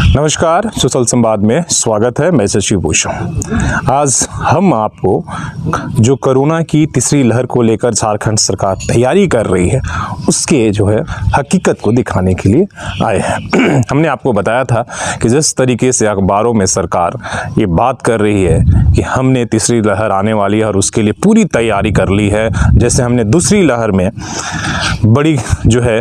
नमस्कार, सुशल संवाद में स्वागत है। मैं शशि भूषण। आज हम आपको जो कोरोना की तीसरी लहर को लेकर झारखंड सरकार तैयारी कर रही है उसके जो है हकीकत को दिखाने के लिए आए हैं। हमने आपको बताया था कि जिस तरीके से अखबारों में सरकार ये बात कर रही है कि हमने तीसरी लहर आने वाली है और उसके लिए पूरी तैयारी कर ली है, जैसे हमने दूसरी लहर में बड़ी जो है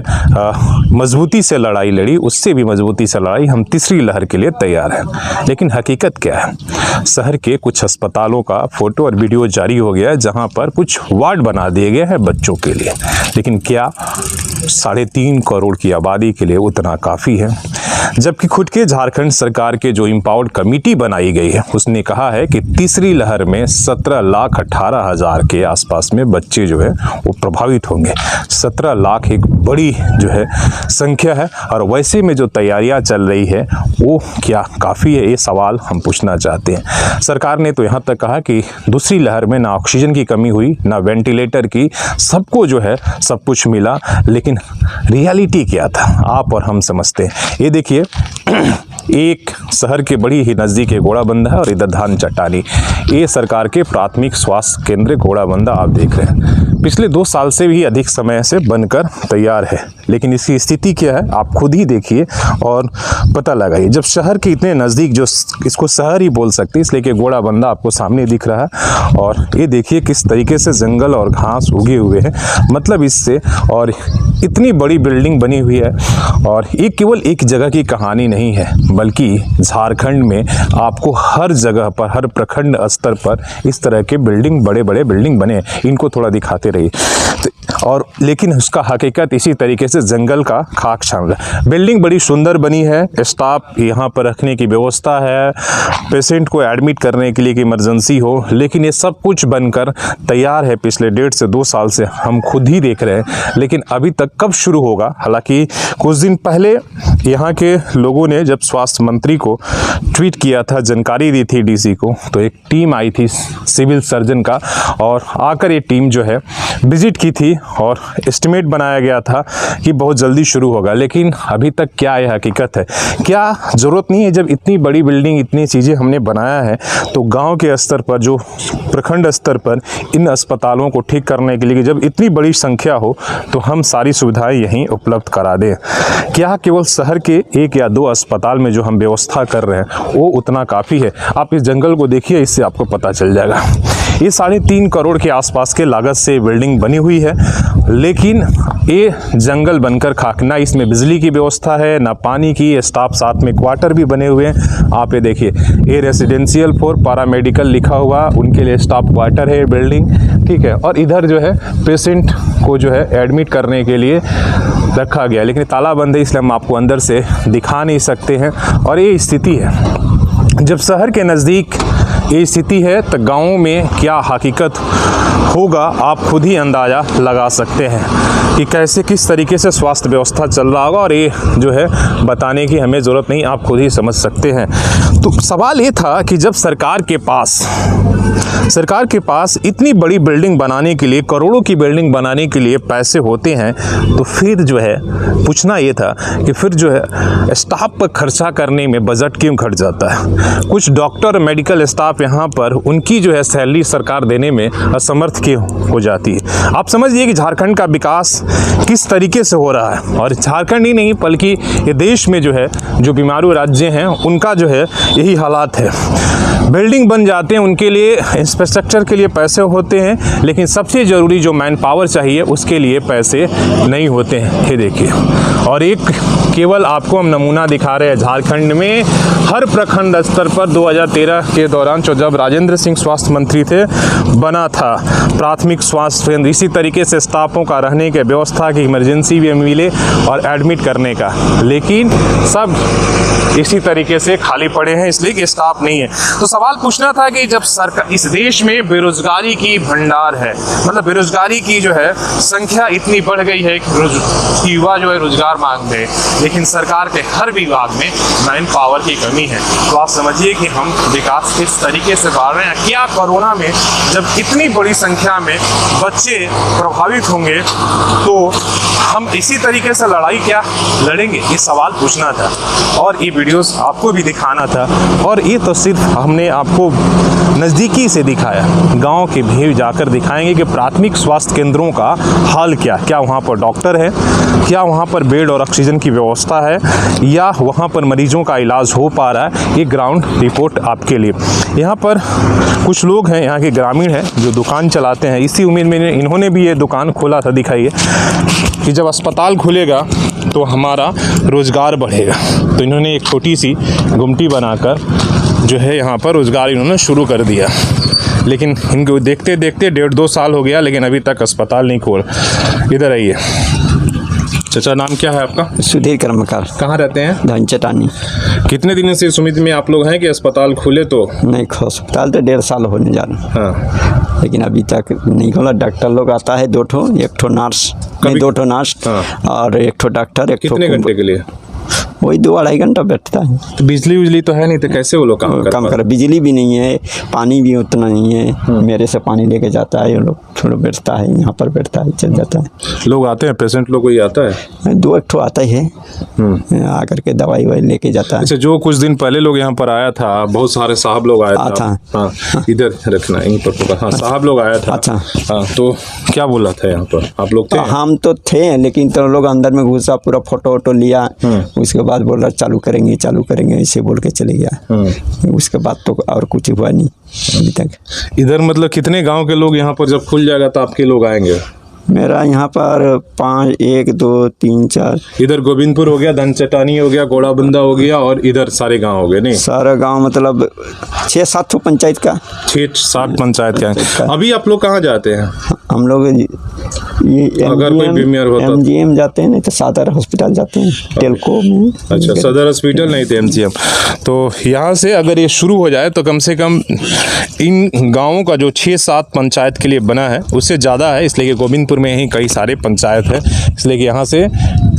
मजबूती से लड़ाई लड़ी, उससे भी मजबूती से लड़ाई हम तीसरी लहर के लिए तैयार हैं। लेकिन हकीकत क्या है? शहर के कुछ अस्पतालों का फोटो और वीडियो जारी हो गया है जहां पर कुछ वार्ड बना दिए गए हैं बच्चों के लिए। लेकिन क्या 3.5 करोड़ की आबादी के लिए उतना काफ़ी है? जबकि खुद के झारखंड सरकार के जो इम्पावर्ड कमेटी बनाई गई है उसने कहा है कि तीसरी लहर में 17,18,000 के आसपास में बच्चे जो है वो प्रभावित होंगे। 17 लाख एक बड़ी जो है संख्या है, और वैसे में जो तैयारियां चल रही है वो क्या काफ़ी है? ये सवाल हम पूछना चाहते हैं। सरकार ने तो यहाँ तक कहा कि दूसरी लहर में ना ऑक्सीजन की कमी हुई, ना वेंटिलेटर की, सबको जो है सब कुछ मिला। लेकिन रियलिटी क्या था आप और हम समझते हैं। ये देखिए, एक शहर के बड़ी ही नज़दीक है घोड़ाबंदा है और इधर धान चट्टानी। ये सरकार के प्राथमिक स्वास्थ्य केंद्र घोड़ाबंदा आप देख रहे हैं, पिछले 2 साल से भी अधिक समय से बनकर तैयार है। लेकिन इसकी स्थिति क्या है आप खुद ही देखिए और पता लगाइए। जब शहर के इतने नज़दीक, जो इसको शहर ही बोल सकते हैं इसलिए कि घोड़ाबंदा आपको सामने दिख रहा है, और ये देखिए किस तरीके से जंगल और घास उगे हुए हैं, मतलब इससे, और इतनी बड़ी बिल्डिंग बनी हुई है। और ये केवल एक जगह की कहानी नहीं है, बल्कि झारखंड में आपको हर जगह पर, हर प्रखंड स्तर पर इस तरह के बिल्डिंग, बड़े बड़े बिल्डिंग बने। इनको थोड़ा दिखाते रहिए। और लेकिन उसका हकीकत इसी तरीके से जंगल का खाक छान रहा है। बिल्डिंग बड़ी सुंदर बनी है, स्टाफ यहाँ पर रखने की व्यवस्था है, पेशेंट को एडमिट करने के लिए कि इमरजेंसी हो, लेकिन ये सब कुछ बनकर तैयार है पिछले 1.5 से 2 साल से, हम खुद ही देख रहे हैं। लेकिन अभी तक कब शुरू होगा? हालांकि कुछ दिन पहले यहाँ के लोगों ने जब स्वास्थ्य मंत्री को ट्वीट किया था, जानकारी दी थी डीसी को, तो एक टीम आई थी सिविल सर्जन का, और आकर ये टीम जो है विजिट की थी और एस्टिमेट बनाया गया था कि बहुत जल्दी शुरू होगा। लेकिन अभी तक क्या ये हकीकत है? क्या ज़रूरत नहीं है? जब इतनी बड़ी बिल्डिंग, इतनी चीज़ें हमने बनाया है, तो गांव के स्तर पर, जो प्रखंड स्तर पर इन अस्पतालों को ठीक करने के लिए जब इतनी बड़ी संख्या हो तो हम सारी सुविधाएं यहीं उपलब्ध करा दें। क्या केवल शहर के 1 या 2 अस्पताल में जो हम व्यवस्था कर रहे हैं वो उतना काफ़ी है? आप इस जंगल को देखिए, इससे आपको पता चल जाएगा। ये 3.5 करोड़ के आसपास के लागत से बिल्डिंग बनी हुई है, लेकिन ये जंगल बनकर खाक, ना इसमें बिजली की व्यवस्था है, ना पानी की। स्टाफ साथ में क्वार्टर भी बने हुए हैं। आप ये देखिए, ये रेसिडेंशियल फॉर पैरामेडिकल लिखा हुआ, उनके लिए स्टाफ क्वार्टर है बिल्डिंग, ठीक है। और इधर जो है पेशेंट को जो है एडमिट करने के लिए रखा गया, लेकिन ताला बंद है इसलिए हम आपको अंदर से दिखा नहीं सकते हैं। और ये स्थिति है। जब शहर के नज़दीक ये स्थिति है तो गाँव में क्या हकीकत होगा आप खुद ही अंदाज़ा लगा सकते हैं कि कैसे, किस तरीके से स्वास्थ्य व्यवस्था चल रहा होगा। और ये जो है बताने की हमें ज़रूरत नहीं, आप खुद ही समझ सकते हैं। तो सवाल ये था कि जब सरकार के पास इतनी बड़ी बिल्डिंग बनाने के लिए, करोड़ों की बिल्डिंग बनाने के लिए पैसे होते हैं, तो फिर जो है पूछना ये था कि फिर जो है स्टाफ पर खर्चा करने में बजट क्यों घट जाता है? कुछ डॉक्टर, मेडिकल स्टाफ यहाँ पर, उनकी जो है सैलरी सरकार देने में असमर्थ क्यों हो जाती है? आप समझिए कि झारखंड का विकास किस तरीके से हो रहा है। और झारखंड ही नहीं बल्कि ये देश में जो है, जो बीमारू राज्य हैं उनका जो है यही हालात है। बिल्डिंग बन जाते हैं, उनके लिए इंफ्रास्ट्रक्चर के लिए पैसे होते हैं, लेकिन सबसे ज़रूरी जो मैन पावर चाहिए उसके लिए पैसे नहीं होते हैं। ये देखिए, और एक केवल आपको हम नमूना दिखा रहे हैं। झारखंड में हर प्रखंड स्तर पर 2013 के दौरान जब राजेंद्र सिंह स्वास्थ्य मंत्री थे, बना था प्राथमिक स्वास्थ्य केंद्र। इसी तरीके से स्टाफों का रहने की व्यवस्था की, इमरजेंसी भी मिले और एडमिट करने का, लेकिन सब इसी तरीके से खाली पड़े हैं इसलिए कि स्टाफ नहीं है। तो सवाल पूछना था कि जब सरकार, इस देश में बेरोजगारी की भंडार है, मतलब बेरोजगारी की जो है संख्या इतनी बढ़ गई है कि युवा जो है रोजगार मांग रहे हैं, लेकिन सरकार के हर विभाग में मैन पावर की कमी है। तो आप समझिए कि हम विकास किस तरीके से बढ़ रहे हैं। क्या कोरोना में जब इतनी बड़ी संख्या में बच्चे प्रभावित होंगे तो हम इसी तरीके से लड़ाई क्या लड़ेंगे, ये सवाल पूछना था और ये वीडियोस आपको भी दिखाना था। और ये तो सिर्फ हमने आपको नज़दीकी से दिखाया, गांव के भी जाकर दिखाएंगे कि प्राथमिक स्वास्थ्य केंद्रों का हाल क्या वहाँ पर डॉक्टर है, क्या वहाँ पर बेड और ऑक्सीजन की व्यवस्था है, या वहाँ पर मरीजों का इलाज हो पा रहा है। ये ग्राउंड रिपोर्ट आपके लिए। यहाँ पर कुछ लोग हैं, यहाँ के ग्रामीण हैं जो दुकान चलाते हैं। इसी उम्मीद में इन्होंने भी ये दुकान खोला था। दिखाइए कि जब अस्पताल खुलेगा तो हमारा रोज़गार बढ़ेगा। तो इन्होंने एक छोटी सी गुमटी बनाकर जो है यहाँ पर रोज़गार इन्होंने शुरू कर दिया। लेकिन इनको देखते देखते 1.5-2 साल हो गया, लेकिन अभी तक अस्पताल नहीं खोल। इधर आइए। चाचा, नाम क्या है आपका? सुधीर कर्मकार। कहाँ रहते हैं? धन चटानी। कितने दिनों से इस उम्मीद में आप लोग हैं कि अस्पताल खुले? तो नहीं, अस्पताल तो 1.5 साल होने जा रहा है। हाँ, लेकिन अभी तक नहीं खोला। डॉक्टर लोग आता है 2 ठो, 1 ठो नर्स, नहीं 2 ठो नर्स और 1 ठो डॉक्टर। 1 ठो कितने घंटे के लिए? वही 2-2.5 घंटा बैठता है। तो बिजली तो है नहीं, तो कैसे वो लोग काम कर? बिजली भी नहीं है, पानी भी उतना नहीं है। मेरे से पानी लेके जाता है, वो लोग थोड़ा बैठता है, यहाँ पर बैठता है, चल जाता है। लोग आते हैं, पेशेंट लोग कोई आता है? 2-1 ठो आता ही है, आकर के दवाई वाई लेके जाता है। अच्छा, जो कुछ दिन पहले लोग यहाँ पर आया था, बहुत सारे साहब लोग आया था। हाँ, इधर रखना, इन पर। हाँ, साहब लोग आया था। अच्छा, हाँ, तो क्या बोला था यहाँ पर? आप लोग थे? हम तो थे, लेकिन तो लोग अंदर में घुसा, पूरा फोटो वोटो लिया। उसके बाद बोला चालू करेंगे, ऐसे बोल के चले गया। उसके बाद तो और कुछ हुआ नहीं अभी तक। इधर मतलब कितने गांव के लोग यहाँ पर जब खुल जाएगा तो आपके लोग आएंगे? मेरा यहाँ पर 5, 1, 2, 3, 4। इधर गोविंदपुर हो गया, धनचटानी हो गया, घोड़ाबंदा हो गया, और इधर सारे गांव हो गए। नहीं, सारा गांव मतलब 6-7 ठो पंचायत का। 6-7 पंचायत का। अभी आप लोग कहाँ जाते हैं? हम लोग ये अगर कोई बीमार होता तो MGM जाते हैं, नहीं तो सदर हॉस्पिटल जाते हैं, टेलको में। अच्छा, सदर हॉस्पिटल नहीं थे, MGM। तो यहाँ से अगर ये शुरू हो जाए तो कम से कम इन गाँवों का जो 6-7 पंचायत के लिए बना है उससे ज़्यादा है। इसलिए कि गोविंदपुर में ही कई सारे पंचायत है, इसलिए कि यहाँ से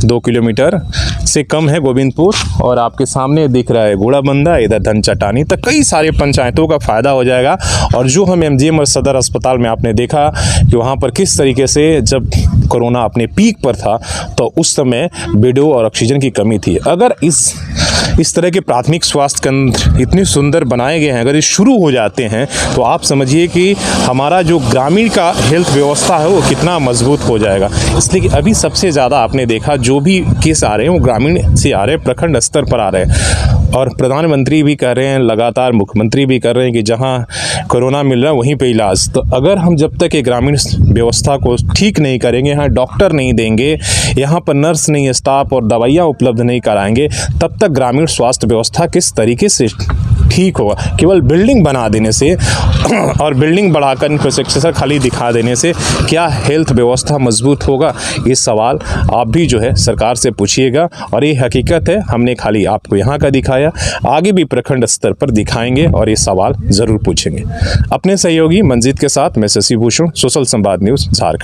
2 किलोमीटर से कम है गोविंदपुर। और आपके सामने दिख रहा है घोड़ाबंदा, इधर धनचटानी, तो कई सारे पंचायतों का फ़ायदा हो जाएगा। और जो हम MGM और सदर अस्पताल में आपने देखा कि वहाँ पर किस तरीके से जब कोरोना अपने पीक पर था तो उस समय बेडों और ऑक्सीजन की कमी थी। अगर इस तरह के प्राथमिक स्वास्थ्य केंद्र इतने सुंदर बनाए गए हैं, अगर ये शुरू हो जाते हैं तो आप समझिए कि हमारा जो ग्रामीण का हेल्थ व्यवस्था है वो कितना मजबूत हो जाएगा। इसलिए कि अभी सबसे ज़्यादा आपने देखा जो भी केस आ रहे हैं वो ग्रामीण से आ रहे हैं, प्रखंड स्तर पर आ रहे हैं। और प्रधानमंत्री भी कह रहे हैं, लगातार मुख्यमंत्री भी कर रहे हैं कि जहाँ कोरोना मिल रहा है वहीं पे इलाज। तो अगर हम जब तक ये ग्रामीण व्यवस्था को ठीक नहीं करेंगे, यहाँ डॉक्टर नहीं देंगे, यहाँ पर नर्स नहीं, स्टाफ और दवाइयाँ उपलब्ध नहीं कराएंगे, तब तक ग्रामीण स्वास्थ्य व्यवस्था किस तरीके से ठीक होगा। केवल बिल्डिंग बना देने से और बिल्डिंग बढ़ाकर इंफ्रास्ट्रक्चर खाली दिखा देने से क्या हेल्थ व्यवस्था मजबूत होगा? ये सवाल आप भी जो है सरकार से पूछिएगा। और ये हकीकत है, हमने खाली आपको यहाँ का दिखाया, आगे भी प्रखंड स्तर पर दिखाएंगे और ये सवाल ज़रूर पूछेंगे। अपने सहयोगी मंजीत के साथ मैं शशि भूषण, सोशल संवाद न्यूज़, झारखंड।